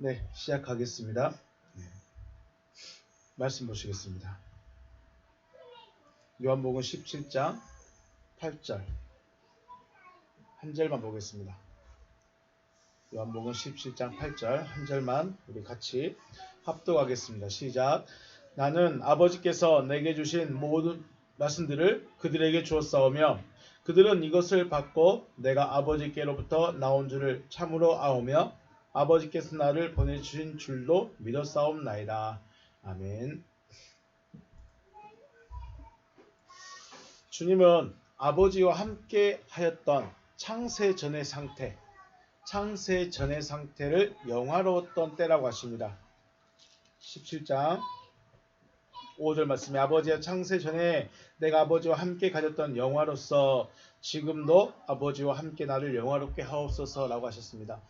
네, 시작하겠습니다. 말씀 보시겠습니다. 요한복음 17장 8절 한 절만 보겠습니다. 요한복음 17장 8절 한 절만 우리 같이 합독하겠습니다. 시작. 나는 아버지께서 내게 주신 모든 말씀들을 그들에게 주었사오며 그들은 이것을 받고 내가 아버지께로부터 나온 줄을 참으로 아오며 아버지께서 나를 보내주신 줄도 믿었사옵나이다. 아멘. 주님은 아버지와 함께 하였던 창세 전의 상태를 영화로웠던 때라고 하십니다. 17장 5절 말씀에 아버지와 창세 전에 내가 아버지와 함께 가졌던 영화로서 지금도 아버지와 함께 나를 영화롭게 하옵소서라고 하셨습니다.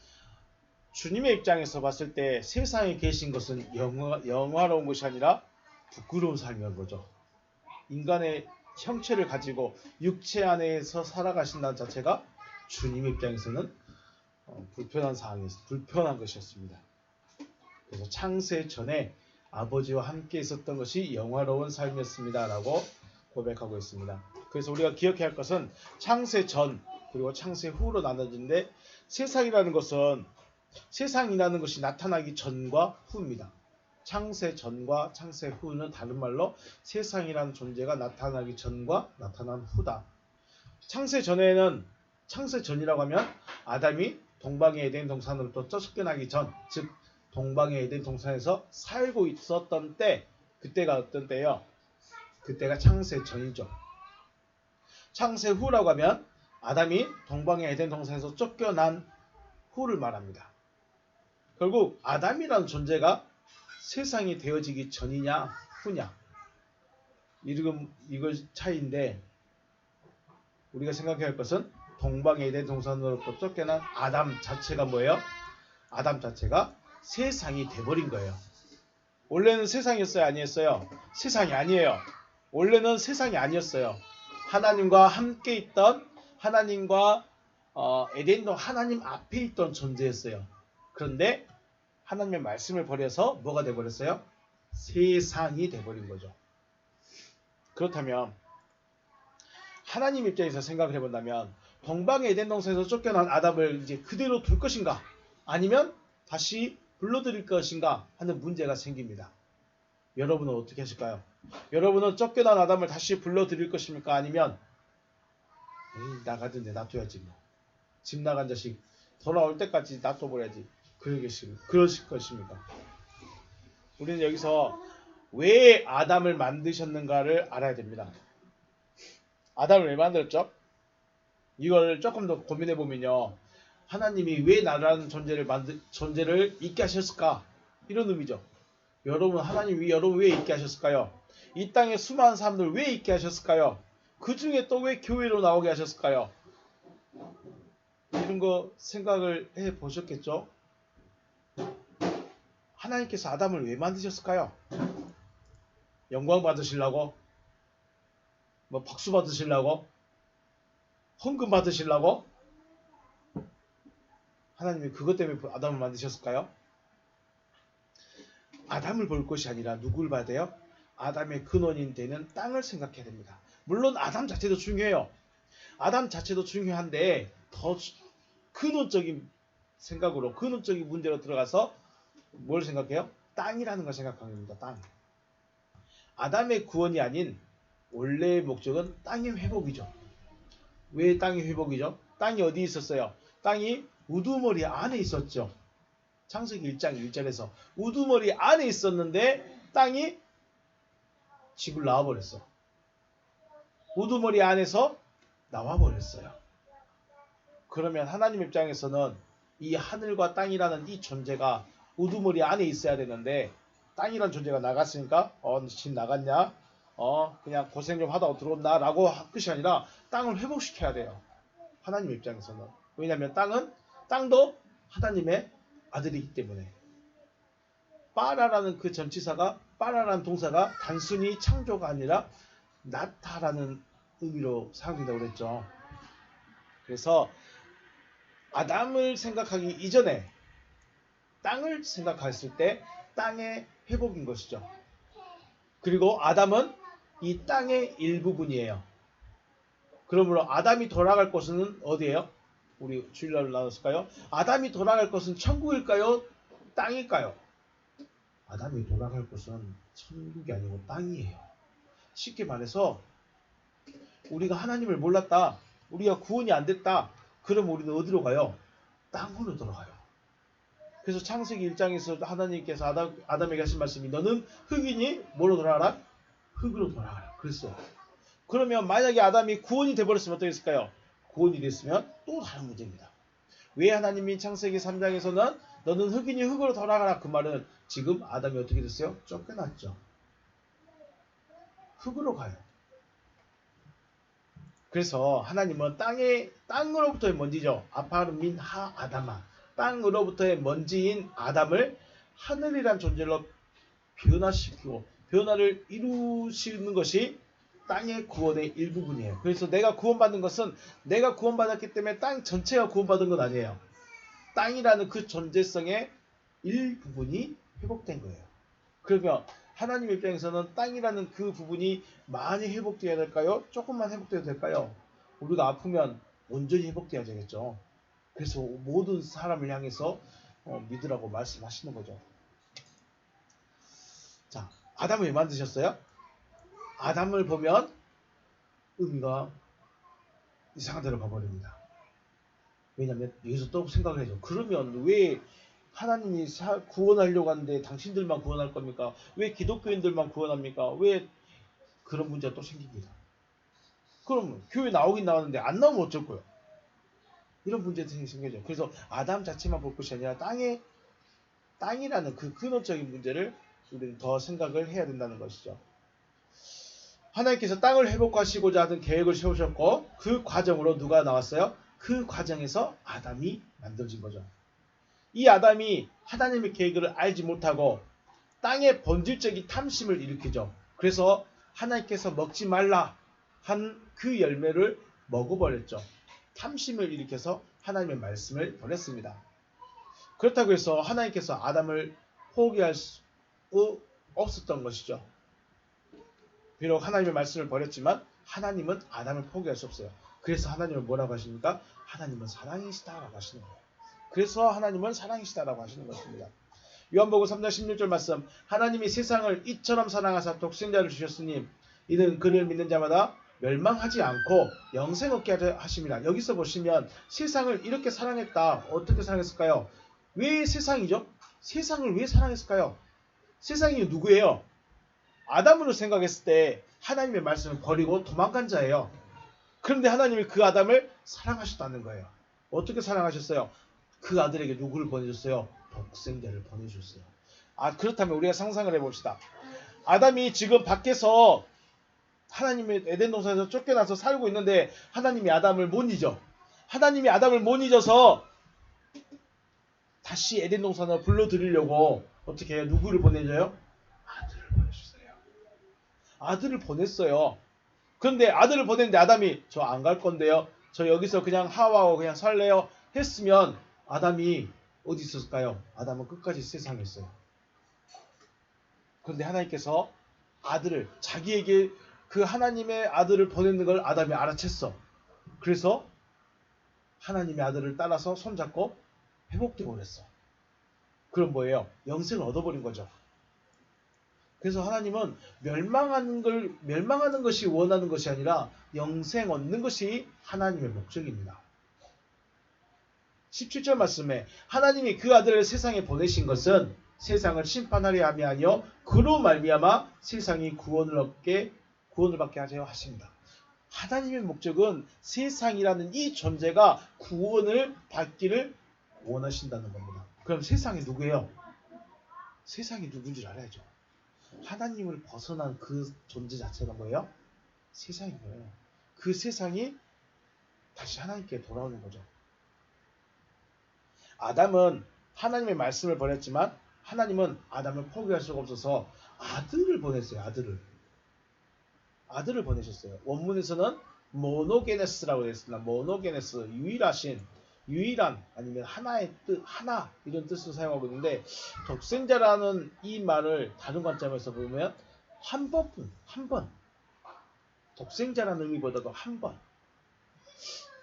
주님의 입장에서 봤을 때 세상에 계신 것은 영화로운 것이 아니라 부끄러운 삶인 거죠. 인간의 형체를 가지고 육체 안에서 살아가신다는 자체가 주님 입장에서는 불편한 것이었습니다. 그래서 창세 전에 아버지와 함께 있었던 것이 영화로운 삶이었습니다 라고 고백하고 있습니다. 그래서 우리가 기억해야 할 것은 창세 전 그리고 창세 후로 나눠지는데 세상이라는 것이 나타나기 전과 후입니다. 창세 전과 창세 후는 다른 말로 세상이라는 존재가 나타나기 전과 나타난 후다. 창세 전이라고 하면 아담이 동방의 에덴 동산으로부터 쫓겨나기 전, 즉 동방의 에덴 동산에서 살고 있었던 때, 그때가 어떤 때요? 그때가 창세 전이죠. 창세 후라고 하면 아담이 동방의 에덴 동산에서 쫓겨난 후를 말합니다. 결국 아담이라는 존재가 세상이 되어지기 전이냐 후냐 이거 차이인데 우리가 생각해야 할 것은 동방의 에덴 동산으로부터 쫓겨난 아담 자체가 뭐예요? 아담 자체가 세상이 돼버린 거예요. 원래는 세상이었어요? 아니었어요? 세상이 아니에요. 원래는 세상이 아니었어요. 하나님과 함께 있던 하나님과 에덴도 하나님 앞에 있던 존재였어요. 그런데 하나님의 말씀을 버려서 뭐가 돼버렸어요? 세상이 돼버린 거죠. 그렇다면 하나님 입장에서 생각을 해본다면 동방의 에덴 동산에서 쫓겨난 아담을 이제 그대로 둘 것인가 아니면 다시 불러들일 것인가 하는 문제가 생깁니다. 여러분은 어떻게 하실까요? 여러분은 쫓겨난 아담을 다시 불러들일 것입니까? 아니면 나가던데 놔둬야지 뭐. 집 나간 자식 돌아올 때까지 놔둬버려야지. 그러실 것입니까? 우리는 여기서 왜 아담을 만드셨는가를 알아야 됩니다. 아담을 왜 만들었죠? 이걸 조금 더 고민해 보면요. 하나님이 왜 나라는 존재를 있게 하셨을까? 이런 의미죠. 하나님이 여러분 왜 있게 하셨을까요? 이 땅에 수많은 사람들 왜 있게 하셨을까요? 그 중에 또 왜 교회로 나오게 하셨을까요? 이런 거 생각을 해 보셨겠죠? 하나님께서 아담을 왜 만드셨을까요? 영광 받으시려고? 뭐 박수 받으시려고? 헌금 받으시려고? 하나님이 그것 때문에 아담을 만드셨을까요? 아담을 볼 것이 아니라 누구를 봐야 돼요? 아담의 근원인 되는 땅을 생각해야 됩니다. 물론 아담 자체도 중요해요. 아담 자체도 중요한데 더 근원적인 생각으로 근원적인 문제로 들어가서 뭘 생각해요? 땅이라는 걸 생각하는 겁니다. 땅. 아담의 구원이 아닌 원래의 목적은 땅의 회복이죠. 왜 땅의 회복이죠? 땅이 어디 있었어요? 땅이 우두머리 안에 있었죠. 창세기 1장 1절에서 우두머리 안에 있었는데 땅이 집을 나와버렸어. 우두머리 안에서 나와버렸어요. 그러면 하나님 입장에서는 이 하늘과 땅이라는 이 존재가 우두머리 안에 있어야 되는데 땅이라는 존재가 나갔으니까 집 나갔냐? 그냥 고생 좀 하다가 들어온다 라고 할 것이 아니라 땅을 회복시켜야 돼요. 하나님 입장에서는. 왜냐하면 땅도 하나님의 아들이기 때문에. 빠라라는 그 전치사가 빠라라는 동사가 단순히 창조가 아니라 낳다라는 의미로 사용된다고 그랬죠. 그래서 아담을 생각하기 이전에 땅을 생각했을 때 땅의 회복인 것이죠. 그리고 아담은 이 땅의 일부분이에요. 그러므로 아담이 돌아갈 곳은 어디예요? 우리 주일날 나눴을까요? 아담이 돌아갈 곳은 천국일까요? 땅일까요? 아담이 돌아갈 곳은 천국이 아니고 땅이에요. 쉽게 말해서 우리가 하나님을 몰랐다. 우리가 구원이 안 됐다. 그럼 우리는 어디로 가요? 땅으로 돌아가요. 그래서 창세기 1장에서 하나님께서 아담에게 하신 말씀이 너는 흙이니 뭐로 돌아가라? 흙으로 돌아가라. 그랬어. 그러면 만약에 아담이 구원이 돼버렸으면 어떻게 했을까요? 구원이 됐으면 또 다른 문제입니다. 왜 하나님이 창세기 3장에서는 너는 흙이니 흙으로 돌아가라 그 말은 지금 아담이 어떻게 됐어요? 쫓겨났죠. 흙으로 가요. 그래서 하나님은 땅으로부터의 먼지죠. 아파르 민 하 아담아. 땅으로부터의 먼지인 아담을 하늘이란 존재로 변화시키고 변화를 이루시는 것이 땅의 구원의 일부분이에요. 그래서 내가 구원받는 것은 내가 구원받았기 때문에 땅 전체가 구원받은 건 아니에요. 땅이라는 그 존재성의 일부분이 회복된 거예요. 그러면 하나님의 입장에서는 땅이라는 그 부분이 많이 회복되어야 될까요? 조금만 회복되어야 될까요? 우리가 아프면 온전히 회복되어야 되겠죠. 그래서 모든 사람을 향해서 믿으라고 말씀하시는 거죠. 자, 아담을 왜 만드셨어요? 아담을 보면 의미가 이상한 데로 가버립니다. 왜냐하면 여기서 또 생각을 해줘. 그러면 왜 하나님이 구원하려고 하는데 당신들만 구원할 겁니까? 왜 기독교인들만 구원합니까? 왜 그런 문제가 또 생깁니다. 그럼 교회 나오긴 나왔는데 안 나오면 어쩔 거예요? 이런 문제들이 생겨죠. 그래서 아담 자체만 볼 것이 아니라 땅이라는 그 근원적인 문제를 우리는 더 생각을 해야 된다는 것이죠. 하나님께서 땅을 회복하시고자 하는 계획을 세우셨고 그 과정으로 누가 나왔어요? 그 과정에서 아담이 만들어진 거죠. 이 아담이 하나님의 계획을 알지 못하고 땅의 본질적인 탐심을 일으키죠. 그래서 하나님께서 먹지 말라 한 그 열매를 먹어버렸죠. 탐심을 일으켜서 하나님의 말씀을 버렸습니다. 그렇다고 해서 하나님께서 아담을 포기할 수 없었던 것이죠. 비록 하나님의 말씀을 버렸지만 하나님은 아담을 포기할 수 없어요. 그래서 하나님은 뭐라고 하십니까? 하나님은 사랑이시다라고 하시는 거예요. 그래서 하나님은 사랑이시다라고 하시는 것입니다. 요한복음 3장 16절 말씀 하나님이 세상을 이처럼 사랑하사 독생자를 주셨으니 이는 그를 믿는 자마다 멸망하지 않고 영생 얻게 하심이라. 여기서 보시면 세상을 이렇게 사랑했다. 어떻게 사랑했을까요? 왜 세상이죠? 세상을 왜 사랑했을까요? 세상이 누구예요? 아담으로 생각했을 때 하나님의 말씀을 버리고 도망간 자예요. 그런데 하나님이 그 아담을 사랑하셨다는 거예요. 어떻게 사랑하셨어요? 그 아들에게 누구를 보내줬어요? 독생자를 보내줬어요. 그렇다면 우리가 상상을 해봅시다. 아담이 지금 밖에서 하나님의 에덴 동산에서 쫓겨나서 살고 있는데 하나님이 아담을 못 잊어. 하나님이 아담을 못 잊어서 다시 에덴 동산으로 불러들이려고 어떻게 해요? 누구를 보내줘요? 아들을 보내줬어요. 아들을 보냈어요. 그런데 아들을 보냈는데 아담이 저 안 갈 건데요. 저 여기서 그냥 하와하고 그냥 살래요. 했으면 아담이 어디 있었을까요? 아담은 끝까지 세상에 있어요. 그런데 하나님께서 아들을 자기에게 그 하나님의 아들을 보내는 걸 아담이 알아챘어. 그래서 하나님의 아들을 따라서 손잡고 회복되고 그랬어. 그럼 뭐예요? 영생을 얻어버린 거죠. 그래서 하나님은 멸망하는 것이 원하는 것이 아니라 영생 얻는 것이 하나님의 목적입니다. 17절 말씀에 하나님이 그 아들을 세상에 보내신 것은 세상을 심판하려 함이 아니요 그로 말미암아 세상이 구원을 받게 하려 하십니다. 하나님의 목적은 세상이라는 이 존재가 구원을 받기를 원하신다는 겁니다. 그럼 세상이 누구예요? 세상이 누군지 알아야죠. 하나님을 벗어난 그 존재 자체가 뭐예요? 세상인 거예요. 그 세상이 다시 하나님께 돌아오는 거죠. 아담은 하나님의 말씀을 버렸지만 하나님은 아담을 포기할 수가 없어서 아들을 보냈어요. 아들을 보내셨어요. 원문에서는 모노게네스라고 되어 있습니다. 모노게네스, 유일하신 유일한 아니면 하나의 뜻, 하나 이런 뜻으로 사용하고 있는데 독생자라는 이 말을 다른 관점에서 보면 한 번뿐, 한 번. 독생자라는 의미보다도 한 번.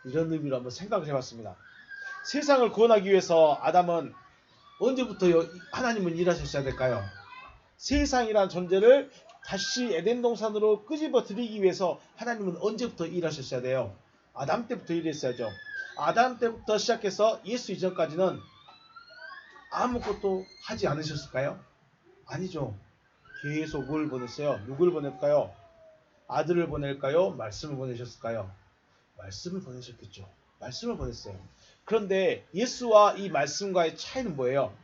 이런 의미로 한번 생각을 해봤습니다. 세상을 구원하기 위해서 아담은 언제부터 하나님은 일하셨어야 될까요? 세상이란 존재를 다시 에덴 동산으로 끄집어 들이기 위해서 하나님은 언제부터 일하셨어야 돼요? 아담 때부터 일했어야죠. 아담 때부터 시작해서 예수 이전까지는 아무것도 하지 않으셨을까요? 아니죠. 계속 뭘 보냈어요? 누굴 보낼까요? 아들을 보낼까요? 말씀을 보내셨을까요? 말씀을 보내셨겠죠. 말씀을 보냈어요. 그런데 예수와 이 말씀과의 차이는 뭐예요?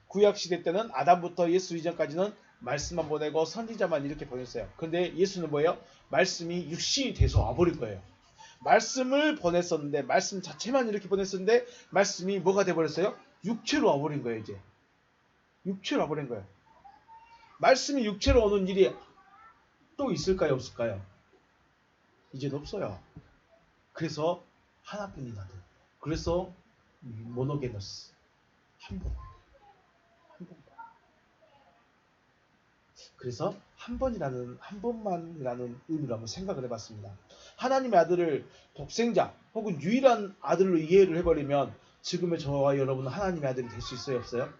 구약시대 때는 아담부터 예수 이전까지는 말씀만 보내고 선지자만 이렇게 보냈어요. 그런데 예수는 뭐예요? 말씀이 육신이 돼서 와버린 거예요. 말씀을 보냈었는데 말씀 자체만 이렇게 보냈었는데 말씀이 뭐가 돼버렸어요? 육체로 와버린 거예요. 이제 육체로 와버린 거예요. 말씀이 육체로 오는 일이 또 있을까요? 없을까요? 이제는 없어요. 그래서 하나뿐인 아들. 그래서 모노게너스. 한 번. 그래서 한 번만이라는 의미로 한번 생각을 해봤습니다. 하나님의 아들을 독생자 혹은 유일한 아들로 이해를 해버리면 지금의 저와 여러분은 하나님의 아들이 될 수 있어요? 없어요?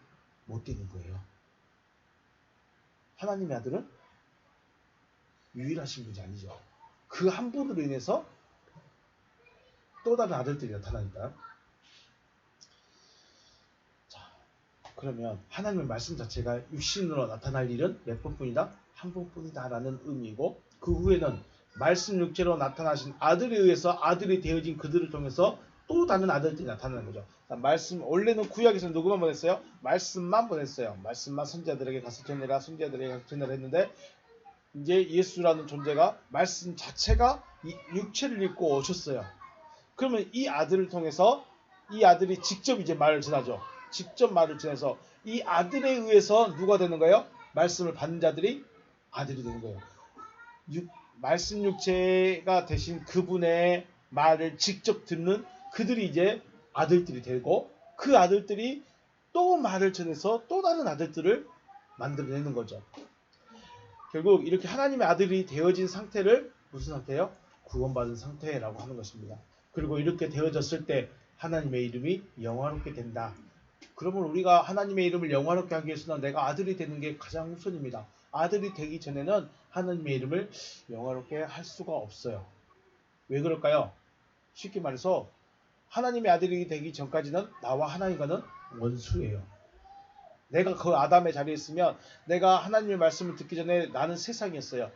못 되는 거예요. 하나님의 아들은 유일하신 분이 아니죠. 그 한 분으로 인해서 또 다른 아들들이 나타나니까요. 그러면 하나님의 말씀 자체가 육신으로 나타날 일은 몇 번뿐이다? 한 번뿐이다 라는 의미이고 그 후에는 말씀 육체로 나타나신 아들에 의해서 아들이 되어진 그들을 통해서 또 다른 아들들이 나타나는 거죠. 말씀 원래는 구약에서 누구만 보냈어요? 말씀만 보냈어요. 말씀만 선지자들에게 가서 전해라 선지자들에게 가서 전해라 했는데 이제 예수라는 존재가 말씀 자체가 육체를 입고 오셨어요. 그러면 이 아들을 통해서 이 아들이 직접 이제 말을 전하죠. 직접 말을 전해서 이 아들에 의해서 누가 되는 거예요? 말씀을 받는 자들이 아들이 되는 거예요. 말씀 육체가 되신 그분의 말을 직접 듣는 그들이 이제 아들들이 되고 그 아들들이 또 말을 전해서 또 다른 아들들을 만들어내는 거죠. 결국 이렇게 하나님의 아들이 되어진 상태를 무슨 상태예요? 구원받은 상태라고 하는 것입니다. 그리고 이렇게 되어졌을 때 하나님의 이름이 영화롭게 된다. 그러면 우리가 하나님의 이름을 영화롭게 하기 위해서는 내가 아들이 되는 게 가장 우선입니다. 아들이 되기 전에는 하나님의 이름을 영화롭게 할 수가 없어요. 왜 그럴까요? 쉽게 말해서 하나님의 아들이 되기 전까지는 나와 하나님과는 원수예요. 내가 그 아담의 자리에 있으면 내가 하나님의 말씀을 듣기 전에 나는 세상이었어요.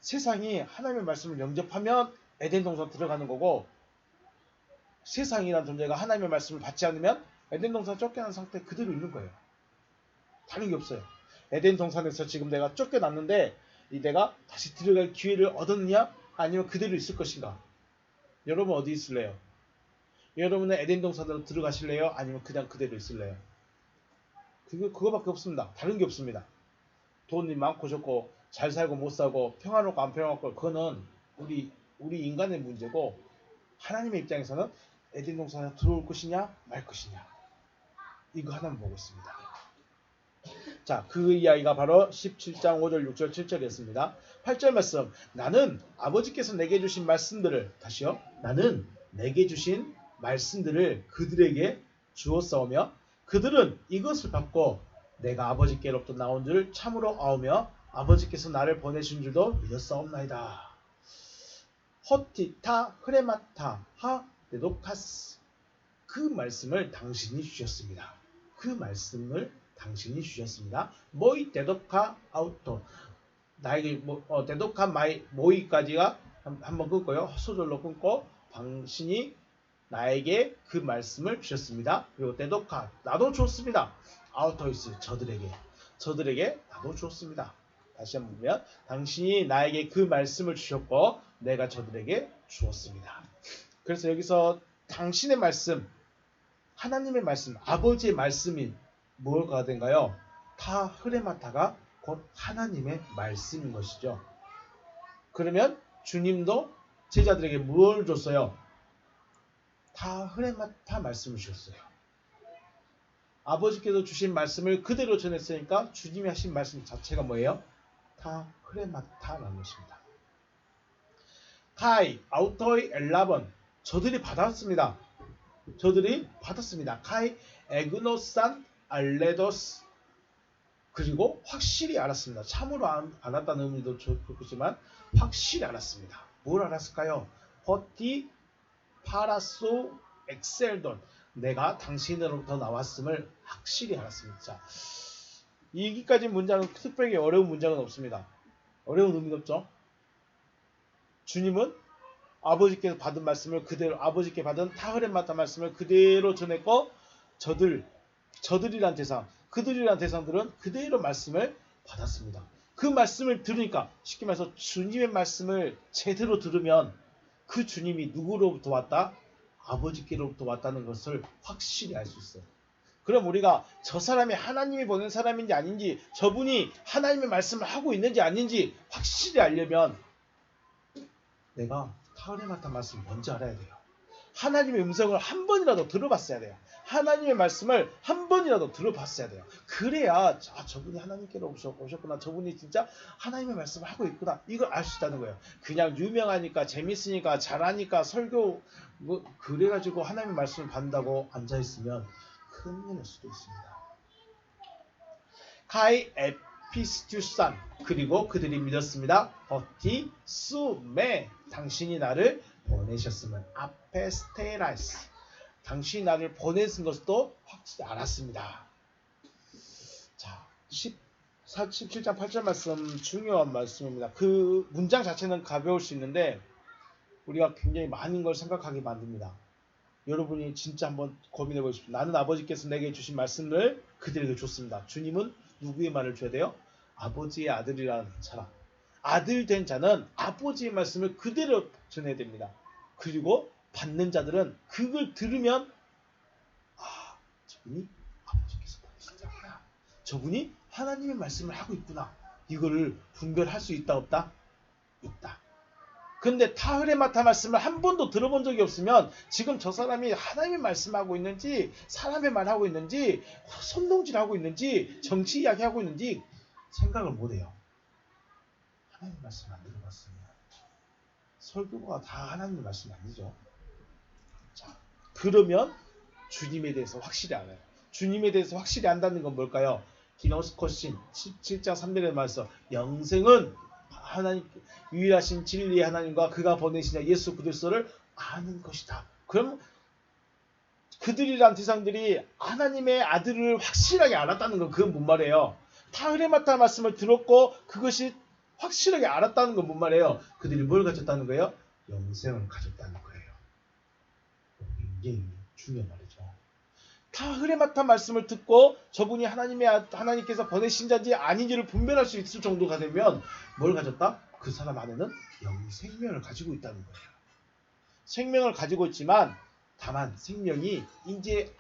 세상이 하나님의 말씀을 영접하면 에덴 동산 들어가는 거고 세상이라는 존재가 하나님의 말씀을 받지 않으면 에덴 동산 쫓겨난 상태 그대로 있는 거예요. 다른 게 없어요. 에덴 동산에서 지금 내가 쫓겨났는데 내가 다시 들어갈 기회를 얻었느냐 아니면 그대로 있을 것인가? 여러분 어디 있을래요? 여러분은 에덴 동산으로 들어가실래요? 아니면 그냥 그대로 있을래요? 그거밖에 없습니다. 다른 게 없습니다. 돈이 많고 적고 잘 살고 못 살고 평화롭고 안 평화롭고 그거는 우리 인간의 문제고 하나님의 입장에서는 에덴 동산에 들어올 것이냐 말 것이냐 이거 하나만 보고 있습니다. 자, 그 이야기가 바로 17장 5절 6절 7절이었습니다. 8절 말씀 나는 아버지께서 내게 주신 말씀들을 다시요. 나는 내게 주신 말씀들을 그들에게 주었사오며 그들은 이것을 받고 내가 아버지께로부터 나온 줄 참으로 아오며 아버지께서 나를 보내신 줄도 믿었사옵나이다. 허티타 흐레마타 하 데도카스 그 말씀을 당신이 주셨습니다. 그 말씀을 당신이 주셨습니다. 모이 데도카 아우토 나에게 데도카 마이 모이까지가 한번 끊고요. 소절로 끊고 당신이 나에게 그 말씀을 주셨습니다. 그리고 데도카 나도 주었습니다. 아우토이스 저들에게 나도 주었습니다. 다시 한번 보면 당신이 나에게 그 말씀을 주셨고 내가 저들에게 주었습니다. 그래서 여기서 당신의 말씀 하나님의 말씀 아버지의 말씀이 뭐가 된가요? 타 흐레마타가 곧 하나님의 말씀인 것이죠. 그러면 주님도 제자들에게 뭘 줬어요? 타흐레마타 말씀을 주셨어요. 아버지께서 주신 말씀을 그대로 전했으니까 주님이 하신 말씀 자체가 뭐예요? 타흐레마타라는 것입니다. 카이 아우토이 엘라번 저들이 받았습니다. 카이 에그노산 알레도스 그리고 확실히 알았습니다. 참으로 알았다는 의미도 좋지만 확실히 알았습니다. 뭘 알았을까요? 버티 파라소 엑셀돈 내가 당신으로부터 나왔음을 확실히 알았습니다. 자, 여기까지 문장은 특별히 어려운 문장은 없습니다. 어려운 의미가 없죠. 주님은 아버지께서 받은 말씀을 그대로 아버지께 받은 타흐레마타 말씀을 그대로 전했고 저들이란 대상들은 그대로 말씀을 받았습니다. 그 말씀을 들으니까 쉽게 말해서 주님의 말씀을 제대로 들으면 그 주님이 누구로부터 왔다? 아버지께로부터 왔다는 것을 확실히 알 수 있어요. 그럼 우리가 저 사람이 하나님이 보낸 사람인지 아닌지 저분이 하나님의 말씀을 하고 있는지 아닌지 확실히 알려면 내가 타흐레마타 말씀을 먼저 알아야 돼요. 하나님의 음성을 한 번이라도 들어봤어야 돼요. 하나님의 말씀을 한 번이라도 들어봤어야 돼요. 그래야 저분이 하나님께로 오셨구나. 저분이 진짜 하나님의 말씀을 하고 있구나. 이걸 알 수 있다는 거예요. 그냥 유명하니까 재밌으니까 잘하니까 설교 그래가지고 하나님의 말씀을 받는다고 앉아있으면 큰일 날 수도 있습니다. 카이 에피스투산 그리고 그들이 믿었습니다. 버티 수메 당신이 나를 보내셨으면 아페스테라이스 당신이 나를 보내신 것도 확실히 알았습니다. 자, 17장 8절 말씀 중요한 말씀입니다. 그 문장 자체는 가벼울 수 있는데 우리가 굉장히 많은 걸 생각하게 만듭니다. 여러분이 진짜 한번 고민해 보십시오. 나는 아버지께서 내게 주신 말씀을 그들에게 줬습니다. 주님은 누구의 말을 줘야 돼요? 아버지의 아들이라는 사람. 아들 된 자는 아버지의 말씀을 그대로 전해야 됩니다. 그리고 받는 자들은 그걸 들으면 저분이 아버지께서 보내신 자구나. 저분이 하나님의 말씀을 하고 있구나. 이거를 분별할 수 있다 없다? 있다. 근데 타흐레마타 말씀을 한 번도 들어본 적이 없으면 지금 저 사람이 하나님의 말씀하고 있는지 사람의 말하고 있는지 손동질하고 있는지 정치 이야기하고 있는지 생각을 못해요. 하나님의 말씀 안 들어봤으면 설교가 다 하나님의 말씀 아니죠. 자, 그러면 주님에 대해서 확실히 알아요. 주님에 대해서 확실히 안다는 건 뭘까요? 기노스코신 17장 3절에 말해서 영생은 하나님 유일하신 진리의 하나님과 그가 보내신 예수 그리스도를 아는 것이다. 그럼 그들이란 대상들이 하나님의 아들을 확실하게 알았다는 건 그건 뭔 말이에요? 타흐레마타 말씀을 들었고 그것이 확실하게 알았다는 건 뭔 말이에요? 그들이 뭘 가졌다는 거예요? 영생을 가졌다는 거예요. 굉장히 중요한 말이죠. 타흐레마타 말씀을 듣고 저분이 하나님께서 보내신 자인지 아닌지를 분별할 수 있을 정도가 되면 뭘 가졌다? 그 사람 안에는 생명을 가지고 있다는 거예요. 생명을 가지고 있지만 다만 생명이 이제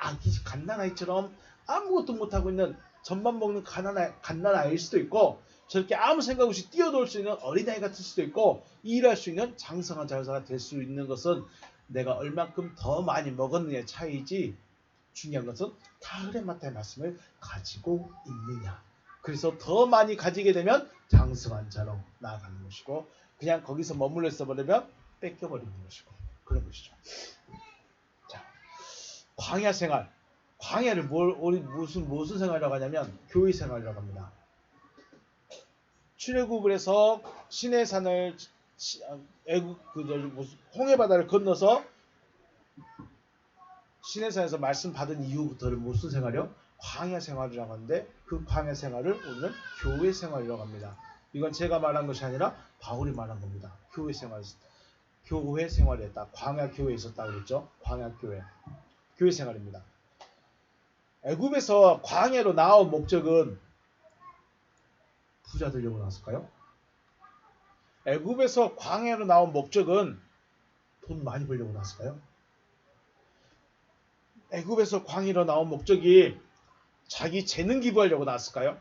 갓난아이처럼 아무것도 못하고 있는 젖만 먹는 갓난아이일 수도 있고 저렇게 아무 생각 없이 뛰어놀 수 있는 어린아이 같을 수도 있고 일할 수 있는 장성한 자유사가 될 수 있는 것은 내가 얼만큼 더 많이 먹었느냐의 차이지 중요한 것은 타흐레마타의 말씀을 가지고 있느냐. 그래서 더 많이 가지게 되면 장성한 자로 나아가는 것이고 그냥 거기서 머물러 있어버리면 뺏겨버리는 것이고 그런 것이죠. 자, 광야 생활. 광야를 무슨 생활이라고 하냐면 교회 생활이라고 합니다. 출애굽을 해서 시내산을 홍해바다를 건너서 시내산에서 말씀 받은 이후부터는 무슨 생활이요? 광야 생활이라고 하는데 그 광야 생활을 우리는 교회 생활이라고 합니다. 이건 제가 말한 것이 아니라 바울이 말한 겁니다. 교회 생활이었다. 광야 교회에 있었다고 그랬죠. 광야 교회 생활입니다. 애굽에서 광야로 나온 목적은 부자 되려고 나왔을까요? 애굽에서 광야로 나온 목적은 돈 많이 벌려고 나왔을까요? 애굽에서 광야로 나온 목적이 자기 재능 기부하려고 나왔을까요?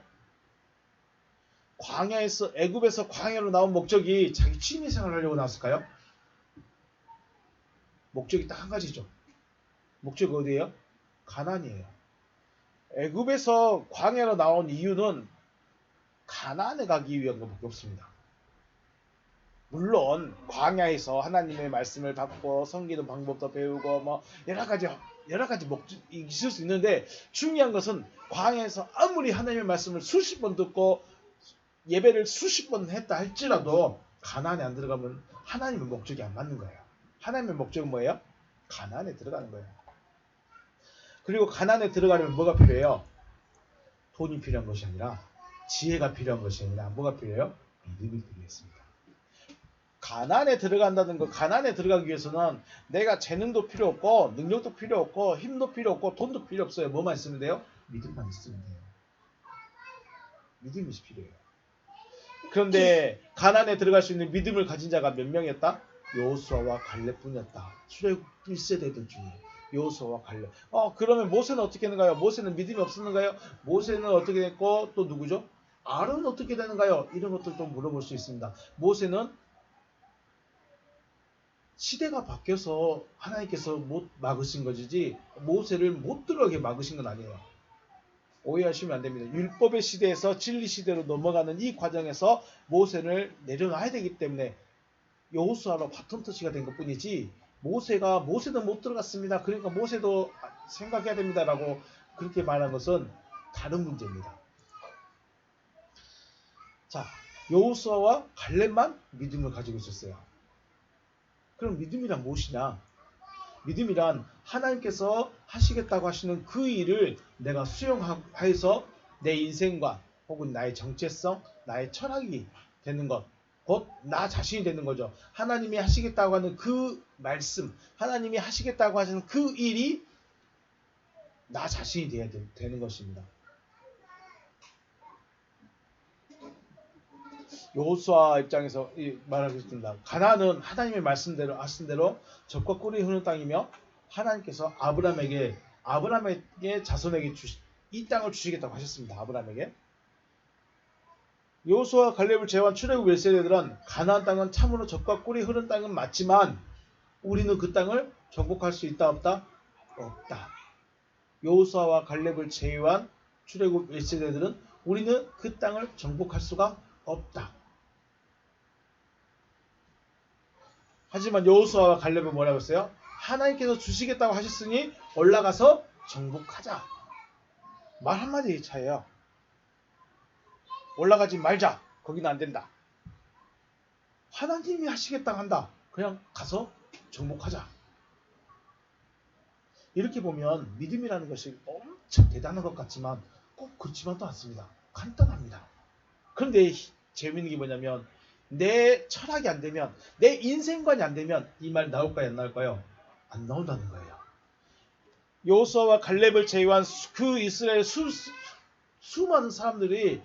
애굽에서 광야로 나온 목적이 자기 취미 생활을 하려고 나왔을까요? 목적이 딱 한 가지죠. 목적이 어디예요? 가나안이에요. 애굽에서 광야로 나온 이유는 가나안에 가기 위한 것밖에 없습니다. 물론 광야에서 하나님의 말씀을 받고 섬기는 방법도 배우고 뭐 여러 가지 목적이 있을 수 있는데, 중요한 것은 광야에서 아무리 하나님의 말씀을 수십 번 듣고 예배를 수십 번 했다 할지라도 가나안에 안 들어가면 하나님의 목적이 안 맞는 거예요. 하나님의 목적은 뭐예요? 가나안에 들어가는 거예요. 그리고 가나안에 들어가려면 뭐가 필요해요? 돈이 필요한 것이 아니라, 지혜가 필요한 것이 아니라 뭐가 필요해요? 믿음이 필요했습니다. 가나안에 들어간다는 거, 가나안에 들어가기 위해서는 내가 재능도 필요 없고 능력도 필요 없고 힘도 필요 없고 돈도 필요 없어요. 뭐만 있으면 돼요? 믿음만 있으면 돼요. 믿음이 필요해요. 그런데 가나안에 들어갈 수 있는 믿음을 가진 자가 몇 명이었다? 여호수아와 갈렙뿐이었다. 출애굽 1세대들 중에 여호수아와 갈렙. 그러면 모세는 어떻게 되는가요? 모세는 믿음이 없었는가요? 모세는 어떻게 됐고 또 누구죠? 아론은 어떻게 되는가요? 이런 것들도 물어볼 수 있습니다. 모세는 시대가 바뀌어서 하나님께서 못 막으신 것이지 모세를 못 들어가게 막으신 건 아니에요. 오해하시면 안 됩니다. 율법의 시대에서 진리 시대로 넘어가는 이 과정에서 모세를 내려놔야 되기 때문에 여호수아로 바톤 터치가 된 것뿐이지, 모세는 못 들어갔습니다. 그러니까 모세도 생각해야 됩니다라고 그렇게 말한 것은 다른 문제입니다. 자, 여호수아와 갈렙만 믿음을 가지고 있었어요. 그럼 믿음이란 무엇이냐? 믿음이란 하나님께서 하시겠다고 하시는 그 일을 내가 수용하여서 내 인생과 혹은 나의 정체성, 나의 철학이 되는 것, 곧 나 자신이 되는 거죠. 하나님이 하시겠다고 하는 그 말씀, 하나님이 하시겠다고 하시는 그 일이 나 자신이 되어야 되는 것입니다. 여호수아 입장에서 말하겠습니다. 가나안은 하나님의 말씀대로 하신 대로 젖과 꿀이 흐르는 땅이며, 하나님께서 아브라함에게 자손에게 이 땅을 주시겠다고 하셨습니다. 아브라함에게. 여호수아 갈렙을 제외한 출애굽 1세대들은 가나안 땅은 참으로 젖과 꿀이 흐르는 땅은 맞지만 우리는 그 땅을 정복할 수 있다 없다? 없다. 여호수아와 갈렙을 제외한 출애굽 1세대들은 우리는 그 땅을 정복할 수가 없다. 하지만 여호수아와 갈렙은 뭐라고 했어요? 하나님께서 주시겠다고 하셨으니 올라가서 정복하자. 말 한마디 차이에요. 올라가지 말자. 거기는 안 된다. 하나님이 하시겠다고 한다. 그냥 가서 정복하자. 이렇게 보면 믿음이라는 것이 엄청 대단한 것 같지만 꼭 그렇지만도 않습니다. 간단합니다. 그런데 재미있는 게 뭐냐면, 내 철학이 안 되면, 내 인생관이 안 되면 이 말 나올까요? 안 나올까요? 안 나온다는 거예요. 여호수아와 갈렙을 제외한 그 이스라엘 수많은 사람들이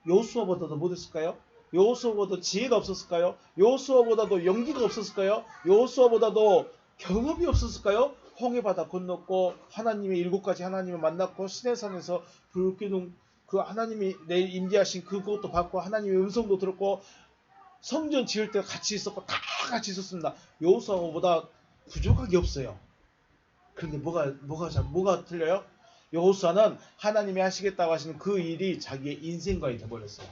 여호수아보다도 못했을까요? 여호수아보다 지혜가 없었을까요? 여호수아보다도 용기가 없었을까요? 여호수아보다도 경험이 없었을까요? 홍해바다 건넜고 하나님의 7가지 하나님을 만났고 시내산에서 불기둥 그 하나님이 내 임재하신 그것도 받고 하나님의 음성도 들었고 성전 지을 때 같이 있었고 다 같이 있었습니다. 여호수아보다 부족한 게 없어요. 그런데 뭐가 틀려요? 여호수아는 하나님이 하시겠다고 하시는 그 일이 자기의 인생관이 돼버렸어요.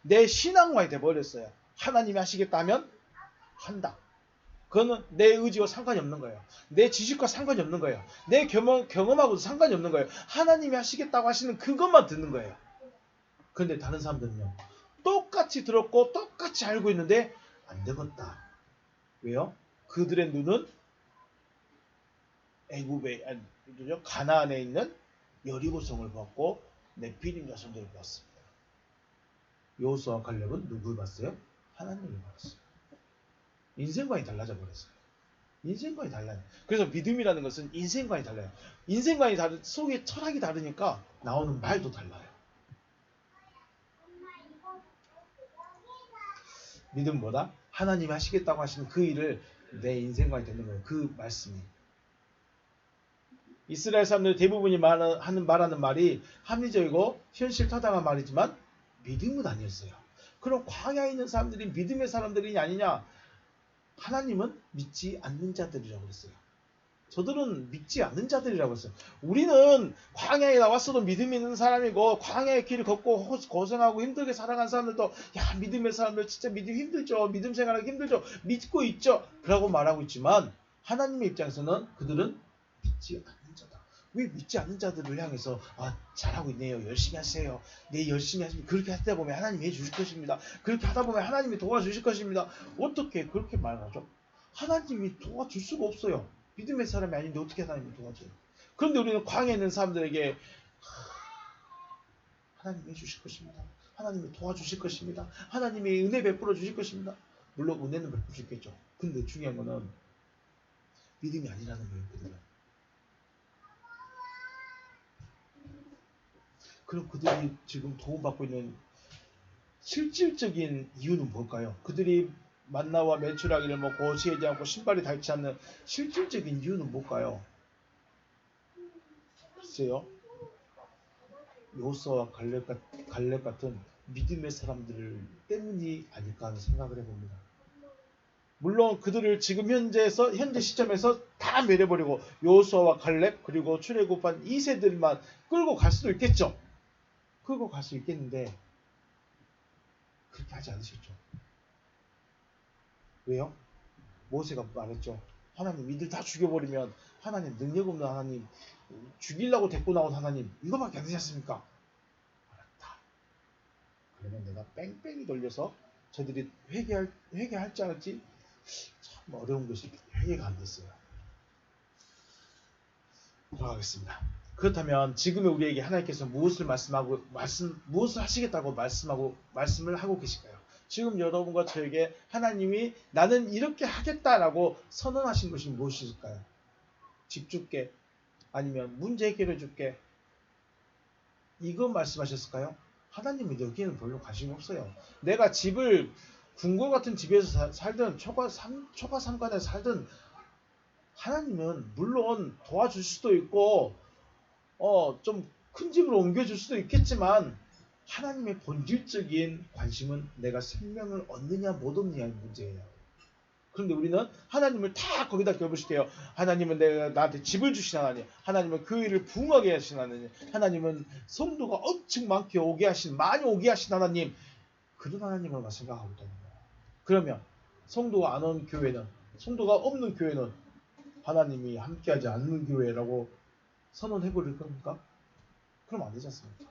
내 신앙관이 돼버렸어요. 하나님이 하시겠다 하면 한다. 그거는 내 의지와 상관이 없는 거예요. 내 지식과 상관이 없는 거예요. 내 경험하고도 상관이 없는 거예요. 하나님이 하시겠다고 하시는 그것만 듣는 거예요. 그런데 다른 사람들은요, 똑같이 들었고 똑같이 알고 있는데 안 되겠다. 왜요? 그들의 눈은 가나안에 있는 여리고성을 봤고 네피림 자손들을 봤습니다. 여호수아와 갈렙은 누굴 봤어요? 하나님을 봤어요. 인생관이 달라져 버렸어요. 인생관이 달라요. 그래서 믿음이라는 것은 인생관이 달라요. 인생관이 속에 철학이 다르니까 나오는 말도 달라요. 믿음은 뭐다? 하나님이 하시겠다고 하시는 그 일을 내 인생관이 되는 거예요. 그 말씀이. 이스라엘 사람들 대부분이 말하는 말이 합리적이고 현실 타당한 말이지만 믿음은 아니었어요. 그럼 광야에 있는 사람들이 믿음의 사람들이 아니냐? 하나님은 믿지 않는 자들이라고 그랬어요. 저들은 믿지 않는 자들이라고 했어요. 우리는 광야에 나왔어도 믿음이 있는 사람이고 광야의 길을 걷고 고생하고 힘들게 살아간 사람들도 야 믿음의 사람들 진짜 믿음 힘들죠. 믿음 생활하기 힘들죠. 믿고 있죠. 그러고 말하고 있지만 하나님의 입장에서는 그들은 믿지 않는 자다. 왜 믿지 않는 자들을 향해서 잘하고 있네요. 열심히 하세요. 네 열심히 하시면 그렇게 하다 보면 하나님이 해주실 것입니다. 그렇게 하다 보면 하나님이 도와주실 것입니다. 어떻게 그렇게 말하죠? 하나님이 도와줄 수가 없어요. 믿음의 사람이 아닌데 어떻게 하나님이 도와줘요? 그런데 우리는 광야에 있는 사람들에게 하나님이 해주실 것입니다. 하나님이 도와주실 것입니다. 하나님이 은혜 베풀어 주실 것입니다. 물론 은혜는 베풀어 주겠죠. 근데 중요한 거는 믿음이 아니라는 거예요. 그들은. 그럼 그들이 지금 도움받고 있는 실질적인 이유는 뭘까요? 그들이 만나와 매출하기를 먹고 지혜지 않고 신발이 닳지 않는 실질적인 이유는 뭘까요? 글쎄요. 여호수아와 갈렙 같은 믿음의 사람들 때문이 아닐까 하는 생각을 해봅니다. 물론 그들을 지금 현재 시점에서 다 매려버리고 여호수아와 갈렙 그리고 출애굽한 2세들만 끌고 갈 수도 있겠죠. 끌고 갈 수 있겠는데 그렇게 하지 않으셨죠. 왜요? 모세가 말했죠. 하나님 이들 다 죽여버리면 하나님 능력 없는 하나님 죽이려고 데리고 나온 하나님 이거밖에 안 되지 않습니까? 알았다. 그러면 내가 뺑뺑이 돌려서 저들이 회개할지 않을지 참 어려운 것이 회개가 안 됐어요. 돌아가겠습니다. 그렇다면 지금의 우리에게 하나님께서 무엇을 무엇을 하시겠다고 말씀을 하고 계실까요? 지금 여러분과 저에게 하나님이 나는 이렇게 하겠다라고 선언하신 것이 무엇일까요? 집 줄게 아니면 문제 해결해 줄게 이거 말씀하셨을까요? 하나님이 여기에는 별로 관심이 없어요. 내가 집을 궁궐 같은 집에서 살든 초가 삼간에 살든 하나님은 물론 도와줄 수도 있고 좀 큰 집으로 옮겨줄 수도 있겠지만 하나님의 본질적인 관심은 내가 생명을 얻느냐 못 얻느냐의 문제예요. 그런데 우리는 하나님을 다 거기다 껴붙일게요. 하나님은 나한테 집을 주신 하나님, 하나님은 교회를 부흥하게 하신 하나님, 하나님은 성도가 엄청 많이 오게 하신 하나님, 그런 하나님을 생각하고 있다는 거예요. 그러면 성도가 안 온 교회는, 성도가 없는 교회는 하나님이 함께하지 않는 교회라고 선언해버릴 겁니까? 그럼 안 되지 않습니까?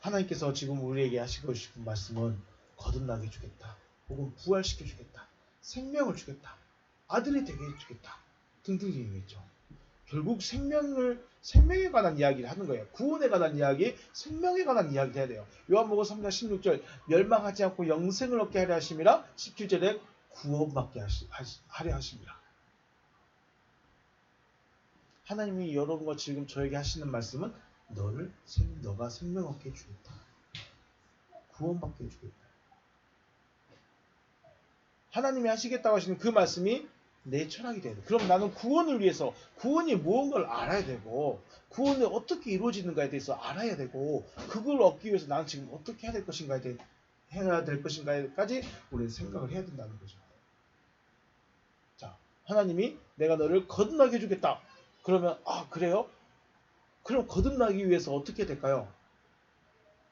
하나님께서 지금 우리에게 하시고 싶은 말씀은 거듭나게 주겠다. 혹은 부활시켜 주겠다. 생명을 주겠다. 아들이 되게 해주겠다. 등등 얘기했죠. 결국 생명에 관한 이야기를 하는 거예요. 구원에 관한 이야기, 생명에 관한 이야기를 해야 돼요. 요한복음 3장 16절 멸망하지 않고 영생을 얻게 하려 하심이라 17절에 구원받게 하려 하심이라. 하나님이 여러분과 지금 저에게 하시는 말씀은 너가 생명 얻게 해주겠다. 구원받게 해주겠다. 하나님이 하시겠다고 하시는 그 말씀이 내 철학이 돼야 돼. 그럼 나는 구원을 위해서 구원이 무언가를 알아야 되고 구원이 어떻게 이루어지는가에 대해서 알아야 되고 그걸 얻기 위해서 나는 지금 어떻게 해야 될 것인가에까지 우리는 생각을 해야 된다는 거죠. 자, 하나님이 내가 너를 거듭나게 해주겠다. 그러면 그래요? 그럼 거듭나기 위해서 어떻게 될까요?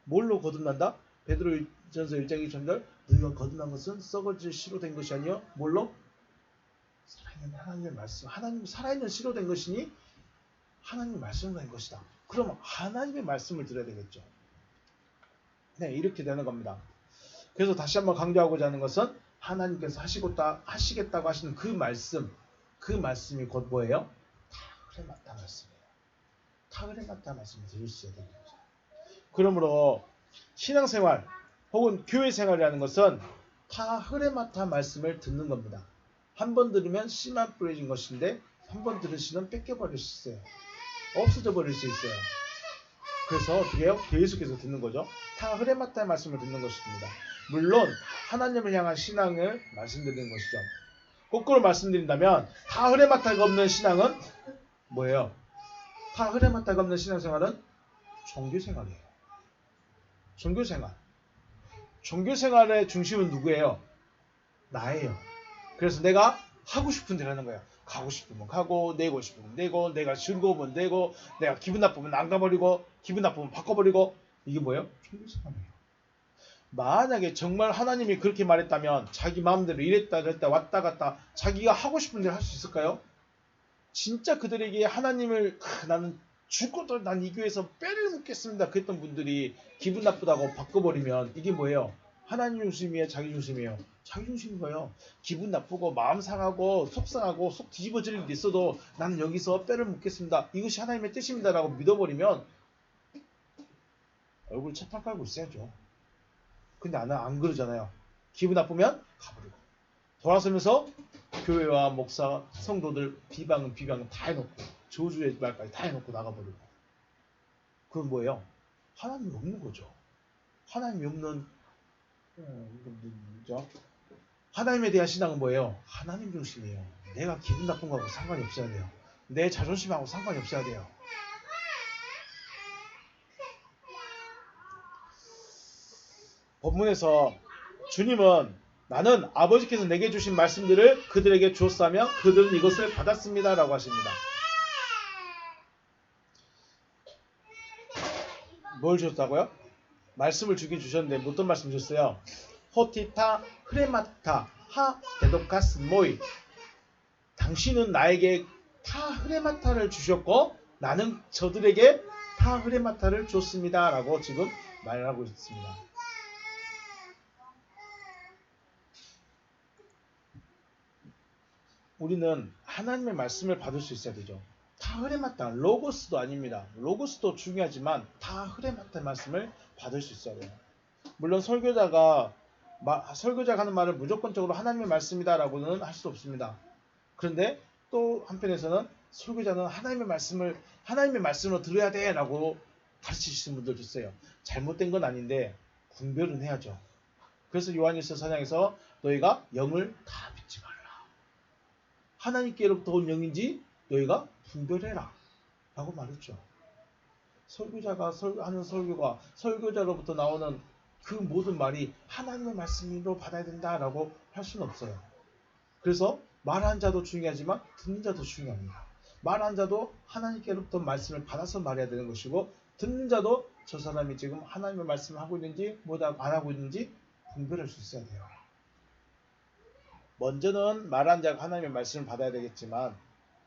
뭘로 거듭난다? 베드로전서 1장 2절 너희가 거듭난 것은 썩어질 씨로 된 것이 아니요 뭘로? 살아있는 하나님의 말씀. 하나님 살아있는 씨로 된 것이니 하나님의 말씀으로 된 것이다. 그럼 하나님의 말씀을 들어야 되겠죠. 네, 이렇게 되는 겁니다. 그래서 다시 한번 강조하고자 하는 것은 하나님께서 하시겠다고 하시는 그 말씀이 곧 뭐예요? 타그레 마타 말씀이에요. 타그레 마타 말씀을 들으셔야 되는 거죠. 그러므로 신앙생활 혹은 교회생활이라는 것은 타흐레마타 말씀을 듣는 겁니다. 한 번 들으면 씨만 뿌려진 것인데 한 번 들으시면 뺏겨버릴 수 있어요. 없어져 버릴 수 있어요. 그래서 어떻게 해요? 계속해서 듣는 거죠. 타흐레마타의 말씀을 듣는 것입니다. 물론 하나님을 향한 신앙을 말씀드리는 것이죠. 거꾸로 말씀드린다면 타흐레마타가 없는 신앙은 뭐예요? 타흐레마타가 없는 신앙생활은 종교생활이에요. 종교생활의 중심은 누구예요? 나예요. 그래서 내가 하고 싶은 대로 하는 거야. 가고 싶으면 가고, 내고 싶으면 내고, 내가 즐거우면 내고, 내가 기분 나쁘면 안 가버리고, 기분 나쁘면 바꿔버리고. 이게 뭐예요? 종교생활이에요. 만약에 정말 하나님이 그렇게 말했다면 자기 마음대로 이랬다 저랬다 왔다 갔다 자기가 하고 싶은 대로 할 수 있을까요? 진짜 그들에게 하나님을 나는 죽어도 난 이 교회에서 뼈를 묻겠습니다 그랬던 분들이 기분 나쁘다고 바꿔버리면 이게 뭐예요? 하나님 중심이에요? 자기 중심이에요? 자기 중심인 거예요. 기분 나쁘고 마음 상하고 속상하고 속 뒤집어질 일이 있어도 나는 여기서 뼈를 묻겠습니다. 이것이 하나님의 뜻입니다 라고 믿어버리면 얼굴 채판 깔고 있어야죠. 근데 나는 안 그러잖아요. 기분 나쁘면 가버리고 돌아서면서 교회와 목사, 성도들 비방은 다 해놓고 저주의 말까지 다 해놓고 나가버리고. 그건 뭐예요? 하나님이 없는 거죠. 하나님이 없는 뭐죠? 하나님에 대한 신앙은 뭐예요? 하나님 중심이에요. 내가 기분 나쁜 거하고 상관이 없어야 돼요. 내 자존심하고 상관이 없어야 돼요. 본문에서 주님은 나는 아버지께서 내게 주신 말씀들을 그들에게 주었으며 그들은 이것을 받았습니다 라고 하십니다. 뭘 주셨다고요? 말씀을 주긴 주셨는데 어떤 말씀 주셨어요? 호티타 흐레마타 하 데도카스 모이. 당신은 나에게 타 흐레마타를 주셨고 나는 저들에게 타 흐레마타를 줬습니다 라고 지금 말하고 있습니다. 우리는 하나님의 말씀을 받을 수 있어야 되죠. 타 흐레마타, 로고스도 아닙니다. 로고스도 중요하지만 타 흐레마타 말씀을 받을 수 있어야 돼요. 물론 설교자가 하는 말을 무조건적으로 하나님의 말씀이다 라고는 할 수 없습니다. 그런데 또 한편에서는 설교자는 하나님의 말씀으로 들어야 돼 라고 가르치시는 분들도 있어요. 잘못된 건 아닌데 분별은 해야죠. 그래서 요한일서 4장에서 너희가 영을 다 믿지 마라. 하나님께로부터 온 영인지 너희가 분별해라 라고 말했죠. 설교자가 하는 설교가 설교자로부터 나오는 그 모든 말이 하나님의 말씀으로 받아야 된다라고 할 수는 없어요. 그래서 말하는 자도 중요하지만 듣는 자도 중요합니다. 말하는 자도 하나님께로부터 말씀을 받아서 말해야 되는 것이고 듣는 자도 저 사람이 지금 하나님의 말씀을 하고 있는지 안 하고 있는지 분별할 수 있어야 돼요. 먼저는 말하는 자가 하나님의 말씀을 받아야 되겠지만